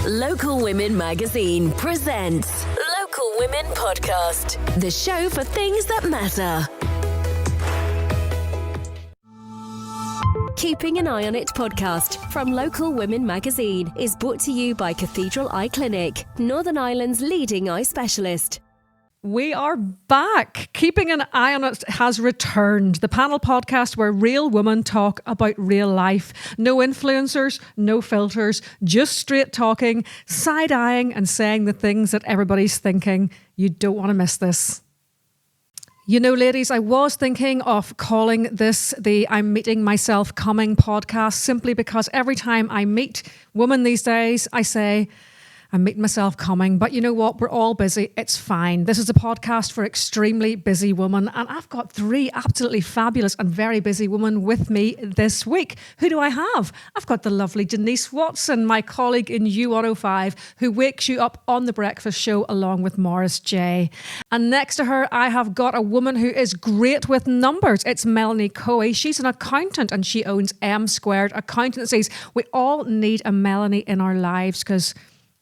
Local Women Magazine presents Local Women Podcast, the show for things that matter. Keeping an Eye on It podcast from Local Women Magazine is brought to you by Cathedral Eye Clinic, Northern Ireland's leading eye specialist. We are back. Keeping an Eye on It has returned. The panel podcast where real women talk about real life. No influencers, no filters, just straight talking, side-eyeing and saying the things that everybody's thinking. You don't want to miss this. You know, ladies, I was thinking of calling this the I'm Meeting Myself Coming podcast simply because every time I meet women these days, I say, I'm meeting myself coming. But you know what? We're all busy. It's fine. This is a podcast for extremely busy women. And I've got three absolutely fabulous and very busy women with me this week. Who do I have? I've got the lovely Denise Watson, my colleague in U105, who wakes you up on the breakfast show along with Morris J. And next to her, I have got a woman who is great with numbers. It's Melanie Coey. She's an accountant and she owns M Squared Accountancies. We all need a Melanie in our lives because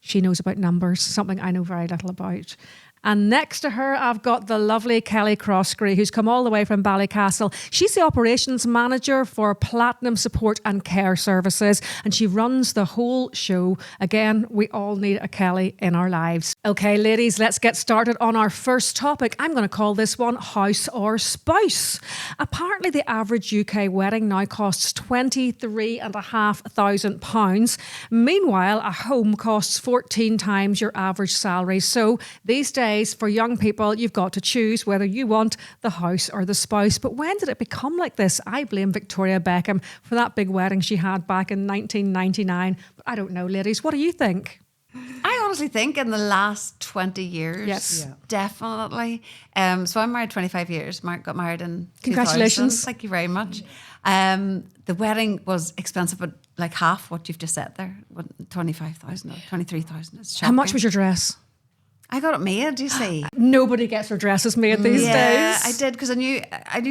she knows about numbers, something I know very little about. And next to her, I've got the lovely Kelly Croskery, who's come all the way from Ballycastle. She's the operations manager for Platinum Support and Care Services, and she runs the whole show. Again, we all need a Kelly in our lives. Okay, ladies, let's get started on our first topic. I'm going to call this one House or Spouse. Apparently, the average UK wedding now costs £23,500. Meanwhile, a home costs 14 times your average salary. So these days, for young people, you've got to choose whether you want the house or the spouse. But when did it become like this? I blame Victoria Beckham for that big wedding she had back in 1999. But I don't know, ladies. What do you think? I honestly think in the last 20 years, yes, definitely. So I'm married 25 years. Got married in Congratulations. 2000. Thank you very much. The wedding was expensive, but like half what you've just said there, 25,000 or 23,000. It's shocking. How much was your dress? I got it made, you see. Nobody gets their dresses made these days. Yeah, I did because I knew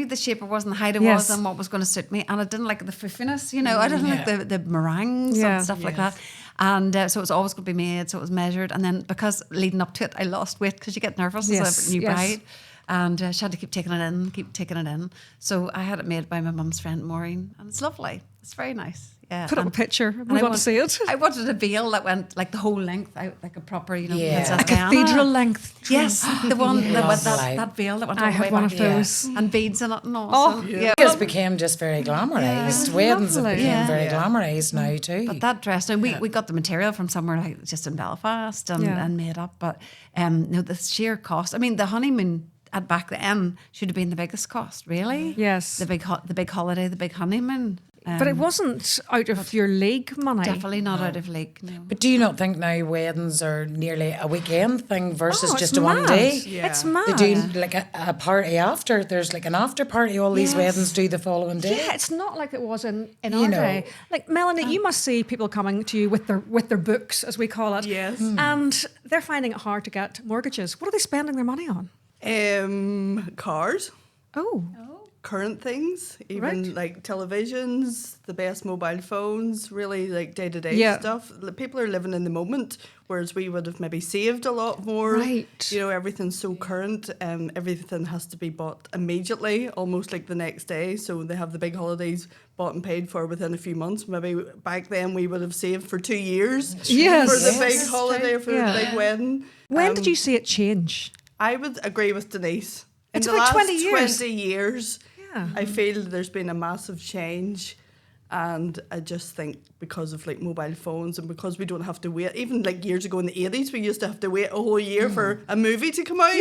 the shape it was and the height it was and what was going to suit me. And I didn't like the foofiness, you know. I didn't like the meringues and stuff like that. And so it was always going to be made, so it was measured. And then because leading up to it, I lost weight because you get nervous as a new bride. And she had to keep taking it in. So I had it made by my mum's friend Maureen. And it's lovely. It's very nice. Yeah. Put up a picture. We want to see it. I wanted a veil that went like the whole length out, like a proper, Princess a Diana. cathedral length. Yes, the one that veil that went all the way back. I had one of those. And beads in it and all. Oh, it just became just very glamorised. Weddings have become very glamorised now too. But that dress, now we got the material from somewhere like just in Belfast and made up. But no, the sheer cost. I mean, the honeymoon at back then should have been the biggest cost, really. Yes. The big holiday, the big honeymoon. But it wasn't out of your league money. Definitely not out of league, no. But do you not think now weddings are nearly a weekend thing versus just a mad. one day? Yeah. It's mad. They do like a party after. There's like an after party. All these weddings do the following day. Yeah, it's not like it was in our day. Like Melanie, you must see people coming to you with their books, as we call it. Yes. And they're finding it hard to get mortgages. What are they spending their money on? Cars. Oh. Current things, even like televisions, the best mobile phones, really like day-to-day stuff. People are living in the moment, whereas we would have maybe saved a lot more. Right. Everything's so current, everything has to be bought immediately, almost like the next day. So they have the big holidays bought and paid for within a few months. Maybe back then we would have saved for 2 years for the big holiday, for the big wedding. When did you see it change? I would agree with Denise. It's in about the last 20 years. 20 years, I feel there's been a massive change, and I just think because of like mobile phones and because we don't have to wait. Even like years ago in the 80s, we used to have to wait a whole year for a movie to come out.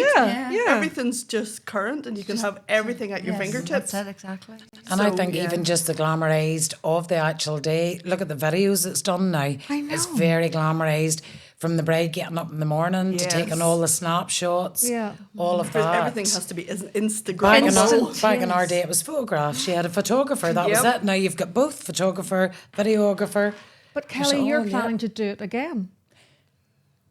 Everything's just current, and you can have everything at your fingertips. That's it, exactly. And I think even just the glamorised of the actual day. Look at the videos it's done now. I know. It's very glamorised. From the bride getting up in the morning to taking all the snapshots, all of that. Everything has to be Instagram. Back in our day, it was photographs. She had a photographer. That was it. Now you've got both photographer, videographer. But Kelly, you're planning to do it again.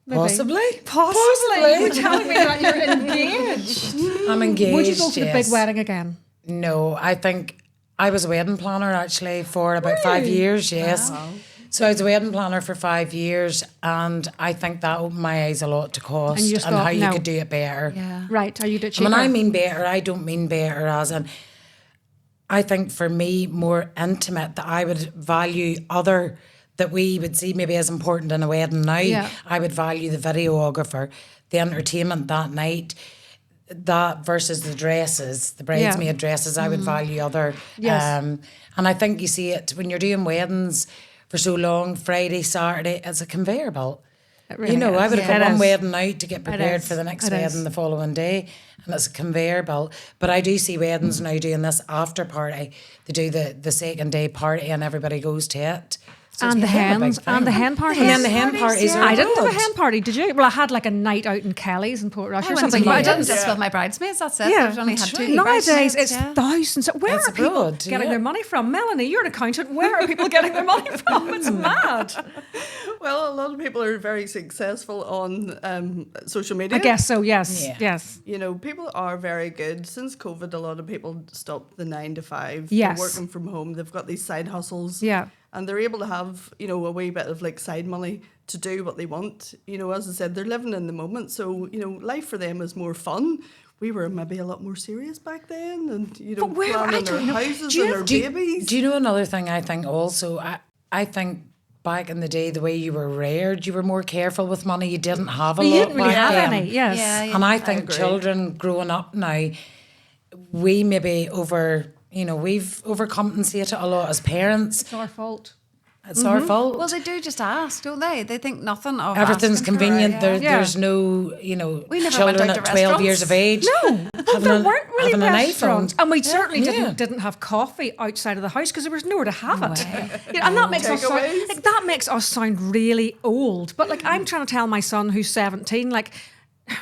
Maybe. Possibly. You're telling me that you're engaged. I'm engaged. Would you go for the big wedding again? No, I think I was a wedding planner actually for about 5 years. Yes. Wow. So I was a wedding planner for 5 years, and I think that opened my eyes a lot to cost And you and, just thought, how you no. could do it better. Yeah. Right. Are you did And when I mean better, I don't mean better as in, I think for me, more intimate, that I would value that we would see maybe as important in a wedding now. Yeah. I would value the videographer, the entertainment that night, that versus the dresses, the bridesmaid dresses. I would value other. Yes. And I think you see it when you're doing weddings for so long, Friday, Saturday, it's a conveyor belt. really I would is. have got It one is. wedding out to get prepared is. for the next It wedding is. the following day, and it's a conveyor belt. But I do see weddings now doing this after party. They do the second day party, and everybody goes to it. So And the it's become a big hens, and the thing. hen parties. And then the hen parties are I didn't have a good. hen party, did you? Well, I had like a night out in Kelly's in Port Rush or something. But I But didn't just with my bridesmaids. That's it. Yeah. I've only had two. Nowadays, bridesmaids, it's yeah. thousands. Where It's are people abroad, getting yeah. their money from? Melanie, you're an accountant. Where are people getting their money from? It's mad. Well, a lot of people are very successful on social media. I guess so, yes. Yeah. Yes. You know, people are very good. Since COVID, a lot of people stopped the 9 to 5. Yes. They're working from home. They've got these side hustles. Yeah. And they're able to have, a wee bit of like side money to do what they want. As I said, they're living in the moment. So, life for them is more fun. We were maybe a lot more serious back then, and But where- I planning our don't know. houses Do you and have- our Do you, babies. do you know another thing I think also? I think back in the day, the way you were reared, you were more careful with money. You didn't have a You lot didn't really back have then. any, yes. Yeah, yeah. And I think agree. children growing up now, we maybe we've overcompensated a lot as parents. It's our fault. It's our fault. Well, they do just ask, don't they? They think nothing of Everything's asking for it, convenient. yeah. Yeah. There's no, We never went children out at to 12 years of age. No, there weren't really having an restaurants. iPhone. And we certainly Yeah. didn't have coffee outside of the house because there was nowhere to have it. way. And that makes us sound, Takeaways. like, that makes us sound really old. But like I'm trying to tell my son who's 17, like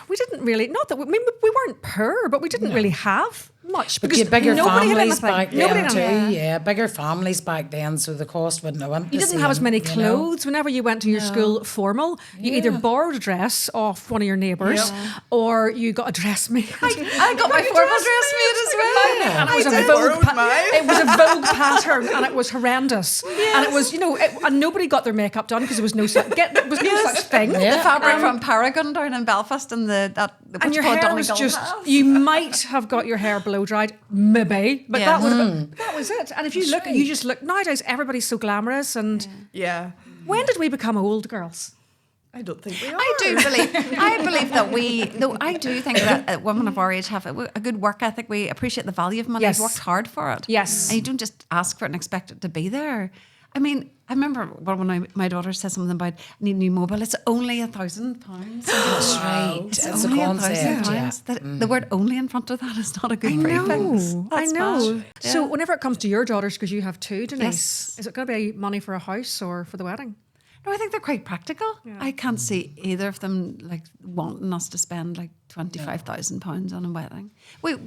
we didn't really, not that we weren't poor, but we didn't really have much But because you had bigger nobody had families anything. back Nobody then had too. Yeah, bigger families back then, so the cost wouldn't have went. You didn't have as many clothes. Whenever you went to your school formal, you either borrowed a dress off one of your neighbours or you got a dress made. I got my formal dress made as well. And it was a did. Vogue Borrowed mine. it was a Vogue pattern and it was horrendous. And it was, and nobody got their makeup done because there was no such thing. The fabric from Paragon down in Belfast and And your hair was just, you might have got your hair blow dried, maybe, but Yeah. that was it. And if you look, you just look, nowadays everybody's so glamorous. And Yeah. when did we become old girls? I don't think we are. I believe that I do think that women of our age have a good work ethic. We appreciate the value of money. Yes. We've worked hard for it. Yes. And you don't just ask for it and expect it to be there. I mean, I remember when my daughter said something about I need a new mobile. It's only £1,000. That's right. It's It's a only concept. Yeah. £1,000. The word "only" in front of that is not a good I prefix. know. That's I know. bad. So Yeah. whenever it comes to your daughters, because you have two, Denise, Yes. is it going to be money for a house or for the wedding? No, I think they're quite practical. I can't see either of them like wanting us to spend like £25,000 on a wedding. We'll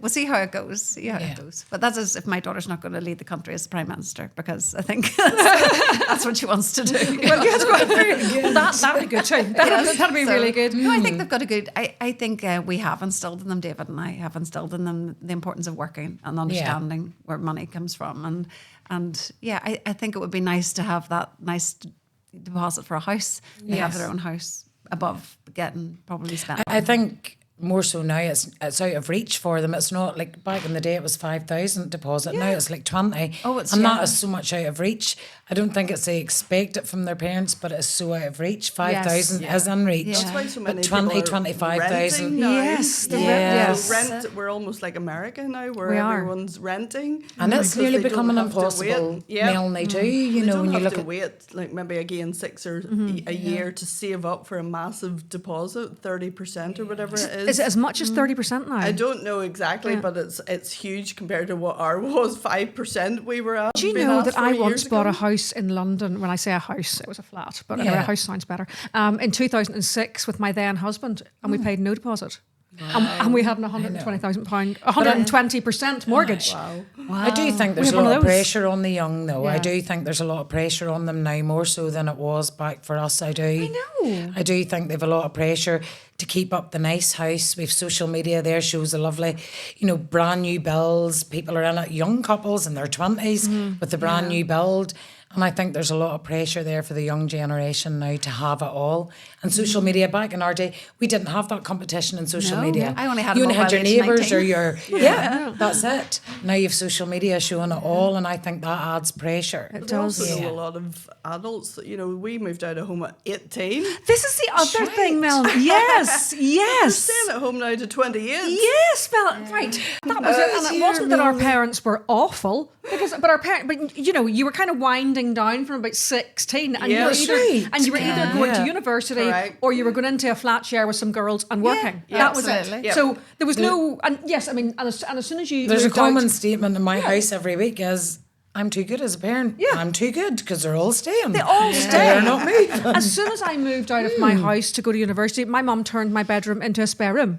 see how it goes. See how it goes. But that's as if my daughter's not going to lead the country as Prime Minister because I think that's what she wants to do. Well, that'd be good too. That'd be really good. No, I think they've got a good. I think we have instilled in them, David and I have instilled in them the importance of working and understanding where money comes from, and I think it would be nice to have that nice deposit for a house. They have their own house above getting probably spent. I think more so now it's out of reach for them. It's not like back in the day it was 5,000 deposit. Now it's like 20. Oh, it's and that is so much out of reach. I don't think it's they expect it from their parents, but it's so out of reach. 5,000 is in reach. Yeah. That's why so But many 20, people are 25,000. renting now. Yes, the Yes. Rent, we're almost like America now, where We are. everyone's renting. And it's because nearly they don't becoming have to impossible, wait. Yeah. Melanie, too. They When don't you have look to at wait, like maybe again 6 or a year to save up for a massive deposit, 30% or whatever it is. Is it as much as 30% now? I don't know exactly, but it's huge compared to what ours was. 5% we were at. Do you being know asked that for I years once bought a ago. house in London? When I say a house, it was a flat, but anyway, a Yeah. house sounds better. In 2006 with my then husband, and we paid no deposit. And we had an £120,000, 120% mortgage. I do think there's had a one of lot of those. pressure on the young, though. I Yeah. do think there's a lot of pressure on them now, more so than it was back for us. I do. I know. I do think they've a lot of pressure to keep up the nice house. We've social media there shows a lovely, brand new builds. People are in it, young couples in their 20s with the brand new build. And I think there's a lot of pressure there for the young generation now to have it all. And social media, back in our day, we didn't have that competition in social media. I only had you a only had your mobile age neighbours 19. or your that's it. Now you have social media showing it all, and I think that adds pressure. It We does. also know a lot of adults that, we moved out of home at 18. This is the other thing, Mel. Yes, We're yes. staying at home now to 28. Yes, Mel. Right. That was it. And it wasn't that our parents were awful, but you were kind of winding down from about 16, and Yeah. you were either going to university Correct. or you were going into a flat share with some girls and working. Yeah, That was absolutely. it. So there was no, and yes, I mean, and as soon as you There's a moved out- common statement in my house every week is, I'm too good as a parent. Yeah. I'm too good because they're all staying. They all stay. They're not moving. As soon as I moved out of my house to go to university, my mum turned my bedroom into a spare room.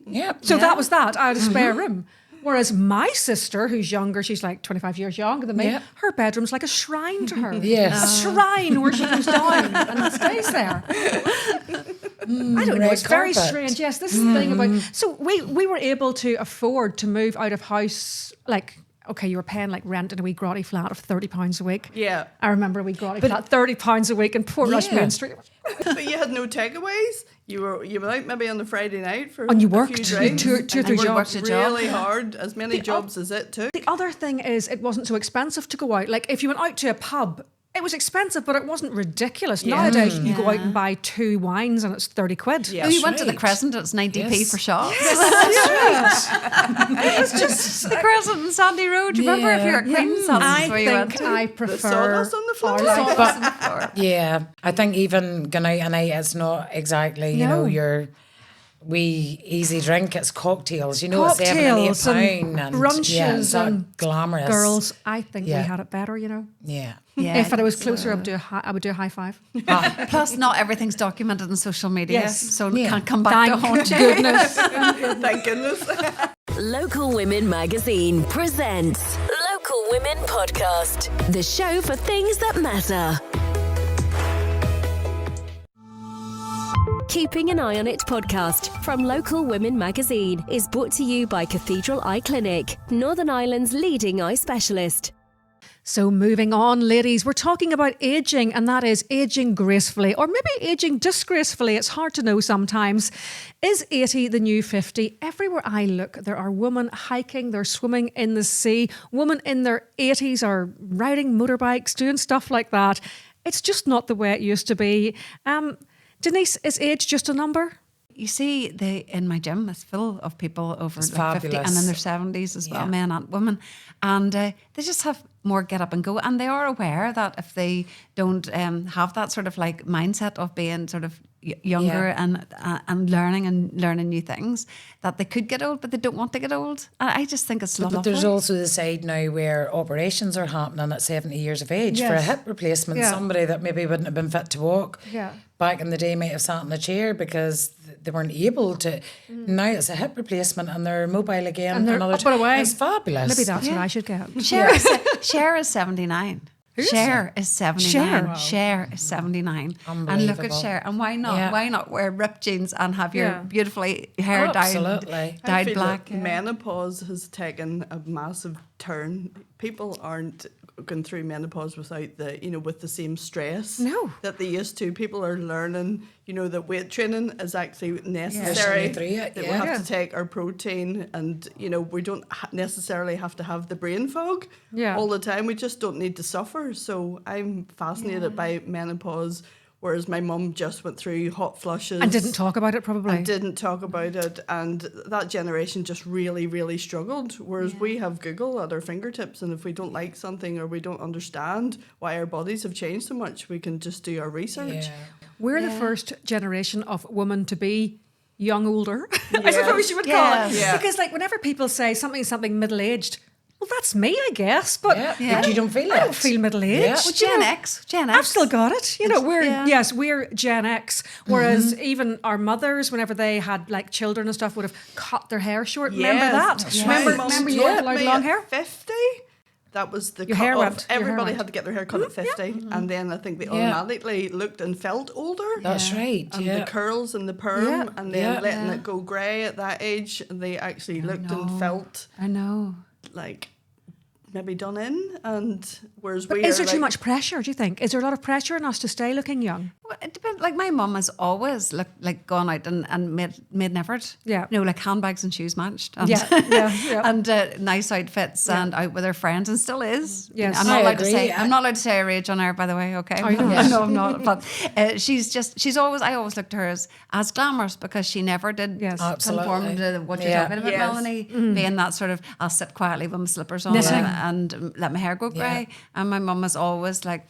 Yep. So that was that. I had a spare room. Whereas my sister, who's younger, she's like 25 years younger than me, Yeah. her bedroom's like a shrine to her. Yes. A shrine where she goes down and stays there. I don't know. red It's very carpet. strange. Yes, this thing about... So we were able to afford to move out of house, like... Okay, you were paying like rent in a wee grotty flat of £30 a week. Yeah. I remember a wee grotty flat, £30 a week in Portrush Yeah. Main Street. But you had no takeaways. You were out maybe on the Friday night for And you a worked few two drinks. or And three you jobs. worked a job. Really hard, as many jobs as it took. The other thing is it wasn't so expensive to go out. Like if you went out to a pub, it was expensive, but it wasn't ridiculous. Nowadays, you go out and buy 2 wines and it's 30 quid. Yeah. We went to the right. Crescent, it's 90p Yes. for shots. It's just... The Crescent and Sandy Road. Do you remember if you're at Creighton's? I where you went think to? I The prefer... sawdust on the floor. Sawdust on the floor. Yeah, I think even going out at night, it's not exactly, No. your wee easy drink. It's cocktails, it's £7 and Cocktails £8 and brunches yeah, it's not and glamorous. Girls, I think we Yeah. had it better, Yeah. Yeah, If I was closer, I would do a high five. Plus, not everything's documented on social media, Yes. so it Yeah. can't come back to haunt you. goodness. Thank goodness. Local Women Magazine presents Local Women Podcast, the show for things that matter. Keeping an Eye on It podcast from Local Women Magazine is brought to you by Cathedral Eye Clinic, Northern Ireland's leading eye specialist. So moving on, ladies, we're talking about ageing, and that is ageing gracefully or maybe ageing disgracefully. It's hard to know sometimes. Is 80 the new 50? Everywhere I look, there are women hiking, they're swimming in the sea. Women in their 80s are riding motorbikes, doing stuff like that. It's just not the way it used to be. Denise, is age just a number? You see, in my gym, it's full of people over It's like 50 and fabulous. in their 70s as well, Yeah. men and women. And they just have more get up and go. And they are aware that if they don't have that sort of like mindset of being sort of younger and learning new things, that they could get old, but they don't want to get old. And I just think it's lovely. But there's also the side now where operations are happening at 70 years of age for a Yes. hip replacement. Yeah. Somebody that maybe wouldn't have been fit to walk Yeah. back in the day might have sat in a chair because they weren't able to. Now it's a hip replacement and they're mobile again. And they're another up and away. It's fabulous. Maybe that's what I should get. Cher is 79. Cher is 79. Cher is 79. And look at Unbelievable. Cher. And why not? Yeah. Why not wear ripped jeans and have your Yeah. beautifully hair Absolutely. I dyed feel black? that menopause has taken a massive turn. People aren't going through menopause without with the same stress No. that they used to. People are learning, that weight training is actually necessary. Pushing you through it, That we yeah. have to take our protein, and we don't necessarily have to have the brain fog all the time. We just don't need to suffer. So I'm fascinated by menopause. Whereas my mum just went through hot flushes. And didn't talk about it probably. And didn't talk about it. And that generation just really, really struggled. Whereas we have Google at our fingertips. And if we don't like something or we don't understand why our bodies have changed so much, we can just do our research. Yeah. We're the first generation of women to be young older, I suppose you would call Yes. it. Yeah. Because like whenever people say something middle-aged, well, that's me, I guess. But Yeah. But you don't feel it. I don't feel middle-aged. Yeah. Well, Gen X. I've still got it. Yeah. We're Gen X. Whereas even our mothers, whenever they had like children and stuff, would have cut their hair short. Remember that? My Remember mum you told weren't allowed me long at hair? 50 that was the Your cut hair off. went- your hair Everybody went. had to get their hair cut at 50, and then I think they automatically looked and felt older. That's right. And Yeah. the curls and the perm, and then letting it go grey at that age, they actually looked and felt I know. like maybe done in. And whereas But we is are there too like- much pressure, do you think? Is there a lot of pressure on us to stay looking young? Well, it depends. Like my mum has always gone out and made an effort. Yeah. You know, like handbags and shoes matched. And, Yeah. and nice outfits and out with her friends, and still is. Yes. I'm not I allowed to agree. say. I'm not allowed to say her age on air, by the way. Okay. Are you not? No, I'm not. But she's always. I always looked to her as glamorous because she never did Yes. conform Absolutely. to what you're Yeah. talking about, Yes. Melanie. Being that sort of, I'll sit quietly with my slippers on Knitting. and let my hair go grey. And my mum was always like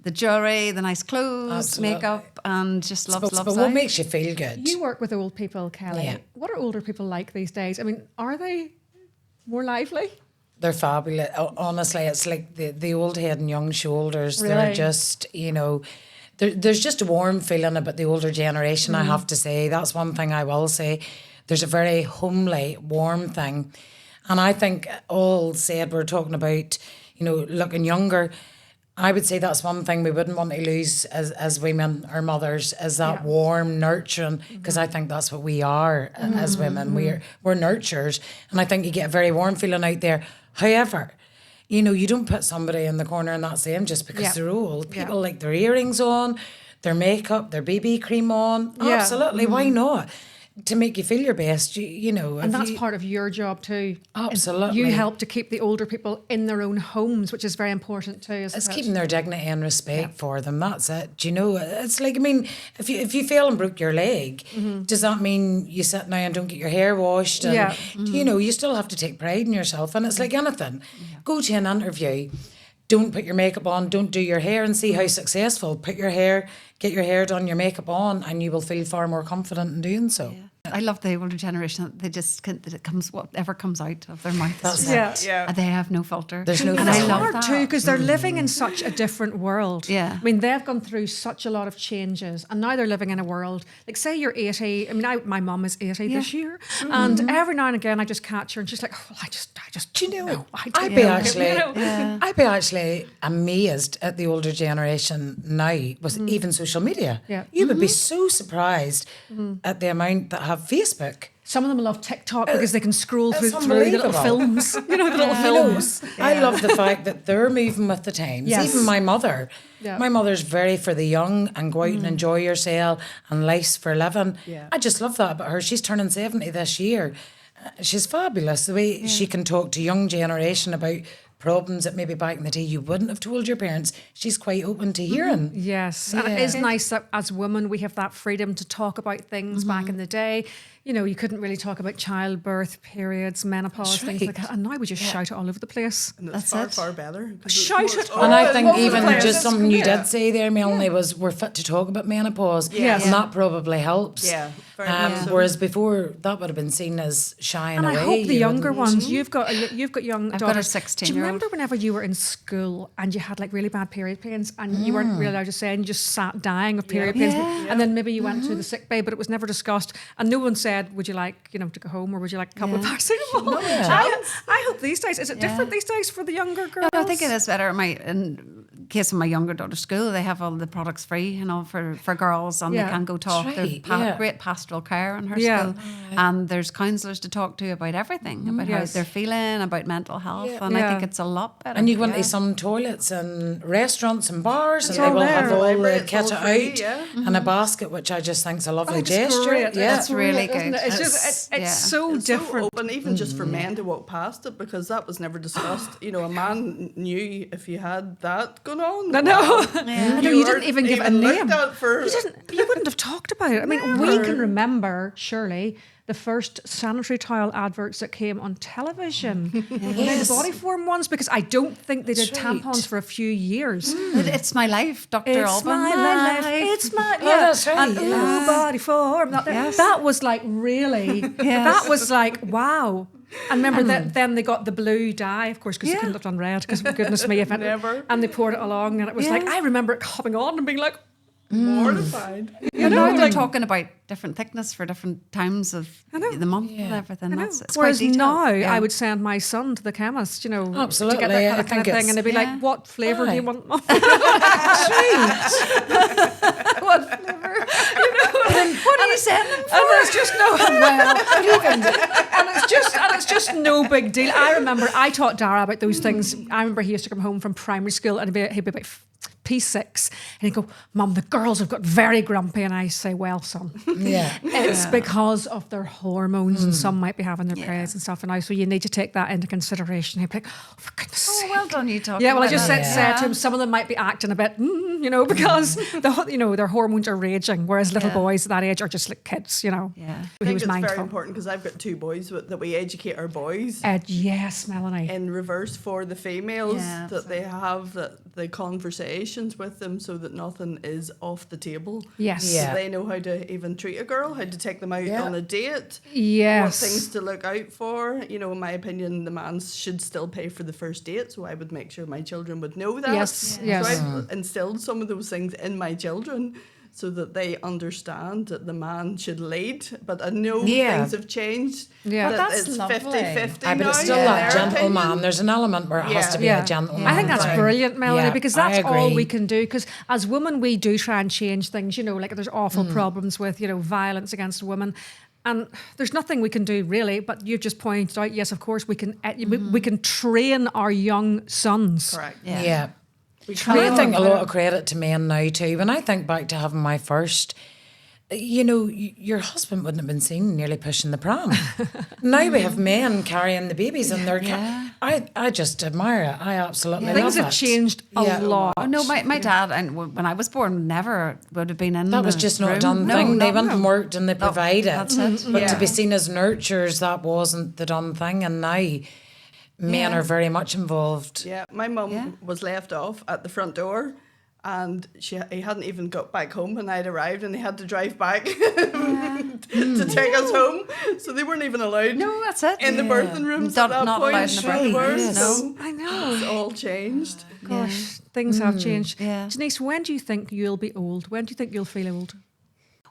the jewellery, the nice clothes, Absolutely. makeup, and just loves But out. what makes you feel good? You work with old people, Kelly. Yeah. What are older people like these days? I mean, are they more lively? They're fabulous. Honestly, it's like the old head and young shoulders. Really? They're just, there's just a warm feeling about the older generation, I have to say. That's one thing I will say. There's a very homely, warm thing. And I think all said, we're talking about, looking younger. I would say that's one thing we wouldn't want to lose as women or mothers, is that warm nurturing, because I think that's what we are as women. We're nurturers, and I think you get a very warm feeling out there. However, you don't put somebody in the corner and that's them just because they're old. People like their earrings on, their makeup, their BB cream on. Yeah. Absolutely, why not? To make you feel your best, And that's part of your job too. Absolutely. You help to keep the older people in their own homes, which is very important too. Isn't It's it? keeping their dignity and respect for them. That's it. Do you know? It's like, if you fell and broke your leg, does that mean you sit now and don't get your hair washed? And, Yeah. you still have to take pride in yourself. And it's like anything. Go to an interview. Don't put your makeup on. Don't do your hair and see how successful. Get your hair done, your makeup on, and you will feel far more confident in doing so. I love the older generation. They just that it comes whatever comes out of their mouth. That's it. Yeah. They have no filter. There's no and filter. I It's love hard that. too because they're living in such a different world. Yeah. I mean, they've gone through such a lot of changes, and now they're living in a world. Like, say you're 80. I mean, my mum is 80 this year, and every now and again I just catch her, and she's like, "Oh, I just, Do you know? no, I I'd don't be know." actually, You know? I'd be actually amazed at the older generation now with even social media. Yeah. You would be so surprised at the amount that have Facebook. Some of them love TikTok because they can scroll through It's the little unbelievable. films. You know, the little films. I love the fact that they're moving with the times. Yes. Even my mother. Yeah. My mother's very for the young and go out and enjoy yourself and life's for living. Yeah. I just love that about her. She's turning 70 this year. She's fabulous. The way she can talk to young generation about problems that maybe back in the day you wouldn't have told your parents. She's quite open to hearing. Yes, and it is nice that as women we have that freedom to talk about things back in the day. You couldn't really talk about childbirth, periods, menopause, That's things right. like that. And now we just shout it all over the place. And it's That's far, it. far better. 'cause it's Shout more- it And I think all over the even place. just something you Yeah. did say there, Melanie, was we're fit to talk about menopause. Yes. And that probably helps. Yeah, very much so. Whereas before, that would have been seen as shying And away. I hope the You younger wouldn't- ones, you've got young I've daughters. got a Do you 16-year-old. remember whenever you were in school and you had like really bad period pains and you weren't really allowed to say and you just sat dying of period pains, and then maybe you went to the sick bay, but it was never discussed, and no one said, "Would you like to go home or would you like a couple of paracetamol?" I hope these days, is it different these days for the younger girls? No, I think it is better. In case of my younger daughter's school, they have all the products free, for girls, and Yeah. they can go talk. That's There's right, yeah. great pastoral care in her Yeah. school, and there's counsellors to talk to about everything, about how Yes. they're feeling, about mental health, and I Yeah. think it's a lot better. And you go into some toilets and restaurants and bars, and all they will there. have all Library, the it's all kit free, out yeah. and a basket, which I just think is a lovely It's gesture. great. Yeah. It's really great, isn't good. it? It's just it's Yeah. so It's so different. open, even just for men to walk past it, because that was never discussed. A man knew if you had that going on. I know. wow. I know, you didn't weren't even give a looked name. at for- You wouldn't have talked about it. I mean, we can remember, surely, the first sanitary towel adverts that came on television. Yes. The body form ones, because I don't think they did That's right. tampons for a few years. It's my life, Dr. It's Alban. my life. It's my that's right, And yeah. ooh, body form. That was like really. That was like wow. And remember that then they got the blue dye, of course, because they couldn't have done red. Because goodness me, if it Never. and they poured it along, and it was like I remember it coming on and being like, mortified. you now they're talking about different thickness for different times of the month and everything. It's Whereas quite detailed. now, I would send my son to the chemist, Absolutely, to get that I kind think of thing, and they'd be like, "What flavour do you want?" What flavour? What are you saying? And it's just and it's just no big deal. I remember I taught Dara about those things. I remember he used to come home from primary school and he'd be about P6 and he'd go, "Mum, the girls have got very grumpy," and I say, "Well, son, it's because of their hormones, and some might be having their periods and stuff, and so you need to take that into consideration." He'd be like, "Oh, for goodness sake." Well done, you talking. Yeah, well, I about just that. said to him, some of them might be acting a bit, because their hormones are raging, whereas little boys at that age are just like kids, Yeah. I He think was it's mindful. very important because I've got 2 boys that we educate our boys Yes, Melanie. in reverse for the females, Yeah, that they have the conversations with them so that nothing is off the table. Yes. Yeah. So they know how to even treat a girl, how to take them out on a date, what Yes. things to look out for. In my opinion, the man should still pay for the first date, so I would make sure my children would know that. Yes, yes. So I've instilled some of those things in my children so that they understand that the man should lead. But I know things have changed. Yeah. That But that's it's lovely. 50-50 But now. it's still in that their gentleman. opinion. There's an element where it has to be a gentleman. I think that's thing. brilliant, Melanie, Yeah, because I that's all agree. we can do. Because as women, we do try and change things, like there's awful problems with, violence against women. And there's nothing we can do really, but you've just pointed out, yes, of course, we can we can train our young sons. Correct. Yeah. And I think a lot of credit to men now too. When I think back to having my first, your husband wouldn't have been seen nearly pushing the pram. Now we have men carrying the babies and they're I just admire it. I absolutely love Things it. have changed a lot. Oh no, my dad, and when I was born, never would have been in. That was the just not a room. done No, thing. They no, went no. and worked and they provided. That's it. But to be seen as nurturers, that wasn't the done thing. And now men are very much involved. Yeah, my mum was left off at the front door, and he hadn't even got back home when I'd arrived, and they had to drive back to take us home. So they weren't even allowed. No, that's it. In the birthing rooms Not- at that not point. allowed in the birthing Were, rooms, so I know. it's all changed. Gosh, things have changed. Yeah. Denise, when do you think you'll be old? When do you think you'll feel old?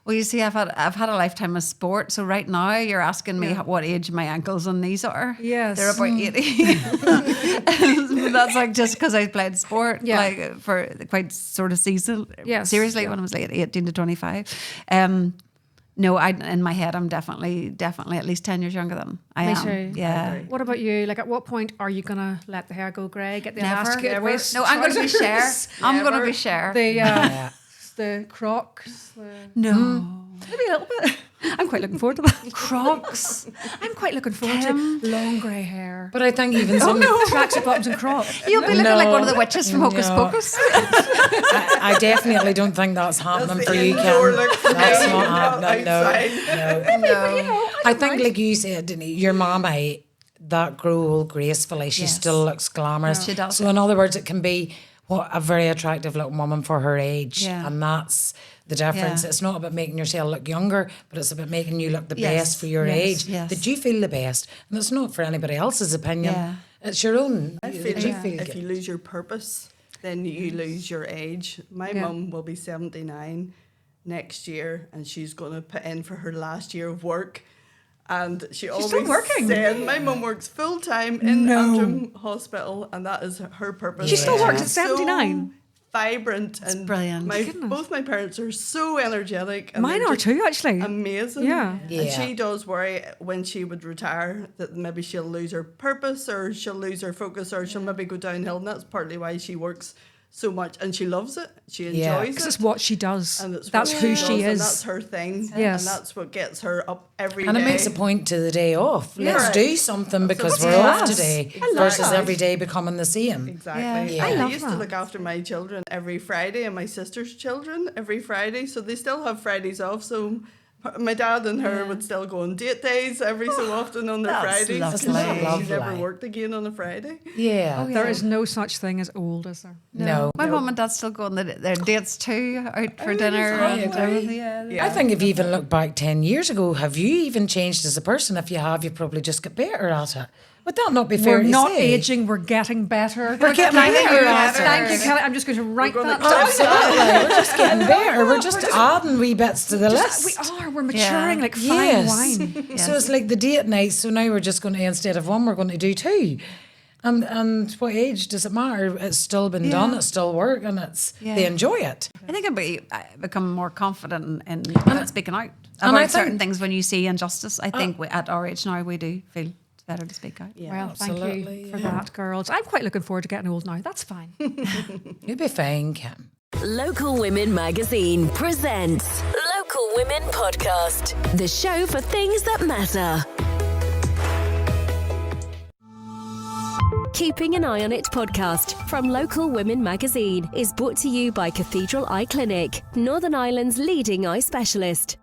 Well, you see, I've had a lifetime of sport. So right now, you're asking me what age my ankles and knees are. Yes. They're about 80. That's like just because I played sport, like for quite sort of season. Yes. Seriously, when I was like 18 to 25. No, in my head, I'm definitely at least 10 years younger than I Me am. too. Yeah. What about you? Like, at what point are you gonna let the hair go grey? Get the Never. elastic Never. waist? No, I'm going to be Cher. trousers? I'm going to be Cher. The Crocs. No. Maybe a little bit. I'm quite looking forward to that. Crocs. I'm quite looking forward to long grey hair. But I think even some Tracksuit bottoms and Crocs. You'll be looking like one of the witches from Hocus No. Pocus. I definitely don't think that's happening That's for the you, indoor Kim. look for That's me, not not happening. No. No. I think, like you said, Denise, your mama, that grow old gracefully. She Yes. still looks glamorous. She does. So, in other words, it can be a very attractive looking woman for her age, Yeah. and that's the difference. Yeah. It's not about making yourself look younger, but it's about making you look the Yes. best for your Yes. age. Yes. That you feel the best, and it's not for anybody else's opinion. Yeah. It's your own. I That feel you like feel if good. you lose your purpose, then you lose your age. My mum will be 79 next year, and she's going to put in for her last year of work. And she always still working? said, my mum works full time in Antrim Hospital, and that is her purpose. She still works at So 79? vibrant and brilliant. Both my parents are so energetic. And Mine they're are just too, actually. amazing. Yeah. And Yeah. she does worry when she would retire that maybe she'll lose her purpose or she'll lose her focus or she'll maybe go downhill. And that's partly why she works so much, and she loves it. She Yeah. enjoys Because it. it's what she does. And it's That's what who does, she and is. that's her thing. Yes. And that's what gets her up every day. And it makes a point to the day off. Let's Right. do something because what's we're off class. today I love versus that. every day becoming the same. Exactly. Yeah. I I love used that. to look after my children every Friday and my sister's children every Friday. So they still have Fridays off. So my dad and her would still go on date days every so often on their That's Fridays. lovely. She never Lovely. worked again on a Friday. Yeah. There is no such thing as old, is there? No. My mum and dad still go on their dates too, out for dinner. I and agree. everything, yeah. I think if you even look back 10 years ago, have you even changed as a person? If you have, you probably just get better at it. Would that not be fair We're to not say? aging, we're getting better. We're getting better. Thank you, Kelly. I'm just going to write We're that gonna- down. Absolutely. We're just getting better. We're just adding wee bits to the list. We're maturing like fine Yes. wine. So it's like the date night. So now we're just going to, instead of one, we're going to do two. And what age does it matter? It's still been done. It's still work, and they enjoy it. I think I become more confident in speaking out about I think- certain things when you see injustice. I think at our age now we do feel it's better to speak out. Well, thank you Absolutely, for that, girls. I'm quite looking forward to getting old now. That's fine. You'll be fine, Kim. Local Women Magazine presents Local Women Podcast, the show for things that matter. Keeping an Eye on It podcast from Local Women Magazine is brought to you by Cathedral Eye Clinic, Northern Ireland's leading eye specialist.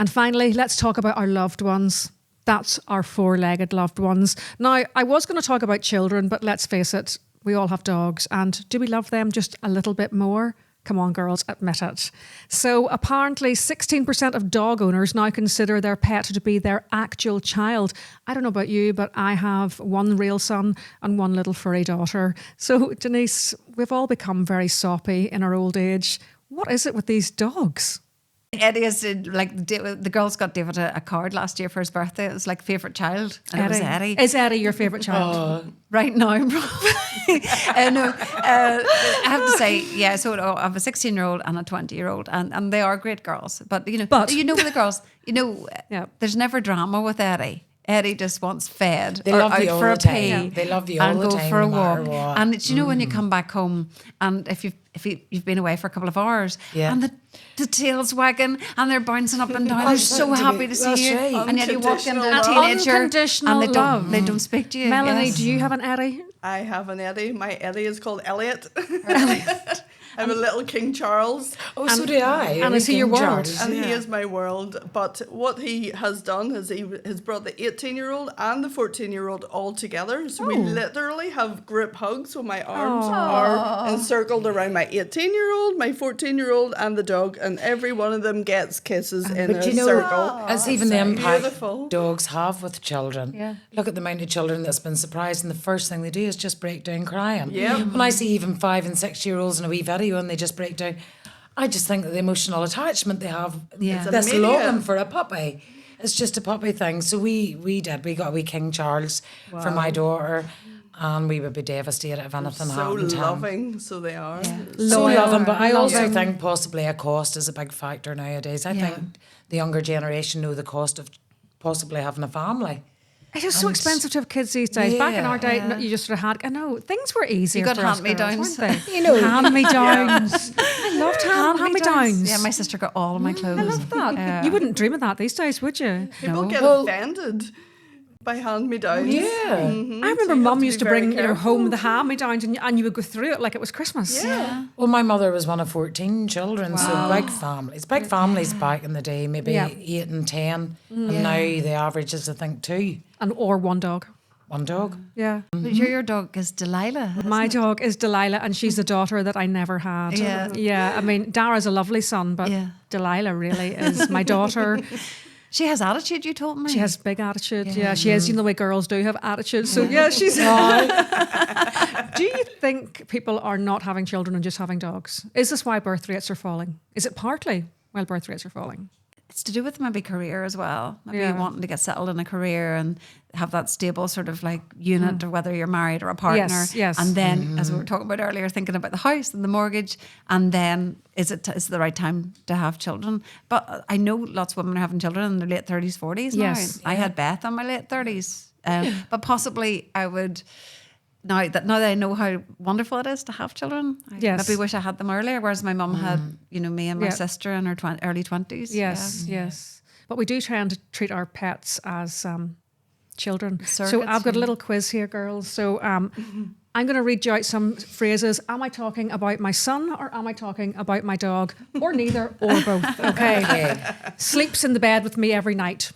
And finally, let's talk about our loved ones. That's our four-legged loved ones. Now, I was going to talk about children, but let's face it, we all have dogs. And do we love them just a little bit more? Come on, girls, admit it. So apparently 16% of dog owners now consider their pet to be their actual child. I don't know about you, but I have one real son and one little furry daughter. So, Denise, we've all become very soppy in our old age. What is it with these dogs? Eddie is the girls got David a card last year for his birthday. It was like favourite child, and it was Eddie. Is Eddie your favourite child? Right now, probably. I have to say, yeah. So I have a 16-year-old and a 20-year-old, and they are great girls. But with the girls, Yeah. there's never drama with Eddie. Eddie just wants fed They or love out you all for the a time. pee Yeah. They love you all and the go time, for a no matter walk. what. And it's, when you come back home and if you've been away for a couple of hours and the tail's wagging and they're bouncing up and down, they're so happy to see you. right. And yet you walk into a Unconditional teenager Unconditional and love. they don't speak to you. Melanie, Yes. do you have an Eddie? I have an Eddie. My Eddie is called Elliot. I have a little King Charles. Oh, so do I. And is he your world? And he is my world. But what he has done is he has brought the 18-year-old and the 14-year-old all together. So we literally have group hugs. So my arms are encircled around my 18-year-old, my 14-year-old, and the dog. And every one of them gets kisses in a circle. It's even the impact beautiful. dogs have with children. Yeah. Look at the amount of children that's been surprised, and the first thing they do is just break down crying. Yeah. When I see even 5 and 6 year olds in a wee video and they just break down, I just think that the emotional attachment they have, Yeah. this It's immediate. longing for a puppy, it's just a puppy thing. So we got a wee King Charles for my daughter, and we would be devastated if anything So happened to him. loving. So they are. So Loyal. loving, but I also Loving. think possibly a cost is a big factor nowadays. I think the younger generation know the cost of possibly having a family. It is so expensive to have kids these days. Back in our day, Yeah. you just sort of had, I know, things were easier You got for us hand-me-downs. girls, weren't they? You know, Hand-me-downs. I loved hand-me-downs. Yeah, my sister got all of my clothes. I love that. You wouldn't dream of that these days, would you? People get Well- offended by hand-me-downs. Yeah. I remember you have Mum to used be to bring very home the hand-me-downs and you would go through it like it was Christmas. Yeah. Well, my mother was one of 14 children, so big families. Big families back in the day, maybe Yeah. 8 and 10. And now the average is, I think, 2. Or one dog. One dog. Yeah. But your dog is Delilah. My dog is Delilah, and she's the daughter that I never had. Yeah. Yeah. I mean, Dara's a lovely son, but Yeah. Delilah really is my daughter. She has attitude, you told me. She has big attitude. Yeah, she is. You know the way girls do have attitude. So yeah, she's. Do you think people are not having children and just having dogs? Is this why birth rates are falling? Is it partly why birth rates are falling? It's to do with maybe career as well. Maybe Yeah. wanting to get settled in a career and have that stable sort of like unit, or whether you're married or a partner. Yes. And then, as we were talking about earlier, thinking about the house and the mortgage, and then is it the right time to have children? But I know lots of women are having children in their late 30s, 40s Yes. now. I had Beth in my late 30s. But possibly I would... Now that I know how wonderful it is to have children, I Yes. maybe wish I had them earlier. Whereas my mum had, me and my Yeah. sister in her early 20s. Yes, yes. But we do try to treat our pets as children. So Surrogates, I've got a yeah. little quiz here, girls. So I'm going to read you out some phrases. Am I talking about my son or am I talking about my dog? Or neither or both. Okay. Sleeps in the bed with me every night.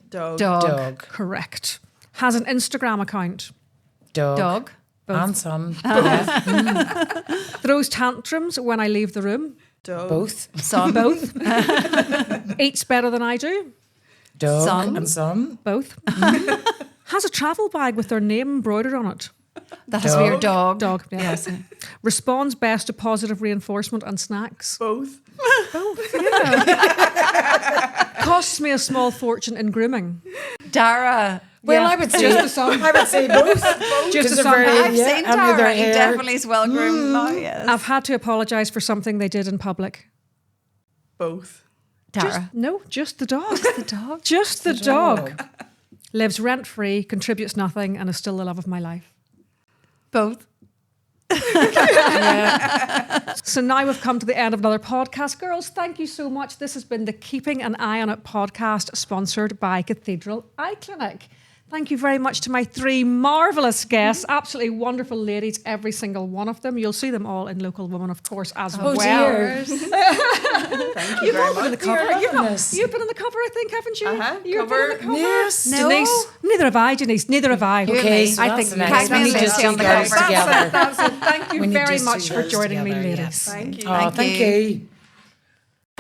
Dog. Dog. Correct. Has an Instagram account. Dog. Dog. And son. Throws tantrums when I leave the room. Dog. Both. Son. Both. Eats better than I do. Dog Son. and son. Both. Has a travel bag with their name embroidered on it. That has to be your dog. Dog, yeah. Yes. Responds best to positive reinforcement and snacks. Both. Costs me a small fortune in grooming. Dara. Well, I would say I would say both. Just a very, I've seen and with their Dara. He hair. definitely is well groomed now. Yes. I've had to apologise for something they did in public. Both. Dara. Just the dog. the dog. Just the dog. Lives rent-free, contributes nothing, and is still the love of my life. Both. So now we've come to the end of another podcast. Girls, thank you so much. This has been the Keeping an Eye on It podcast, sponsored by Cathedral Eye Clinic. Thank you very much to my 3 marvellous guests, absolutely wonderful ladies, every single one of them. You'll see them all in Local Woman, of course, as well. Dear. Thank you You've very all been on the much. cover. Dear You've goodness. been on the cover, I think, haven't you? Uh-huh. You've been on the cover. Yes. No. Denise, neither have I, Denise. Neither have I. Okay, so I that's think the we next Tag me one. We and just Lucy on two the girls cover. together. That's it. Thank you We need very just much two for girls joining me, together, ladies. yes. Thank you. Oh, thank you.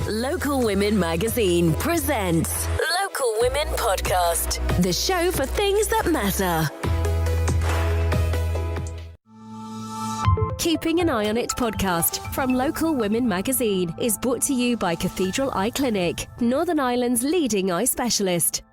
Local Women Magazine presents Local Women Podcast, the show for things that matter. Keeping an Eye on It podcast from Local Women Magazine is brought to you by Cathedral Eye Clinic, Northern Ireland's leading eye specialist.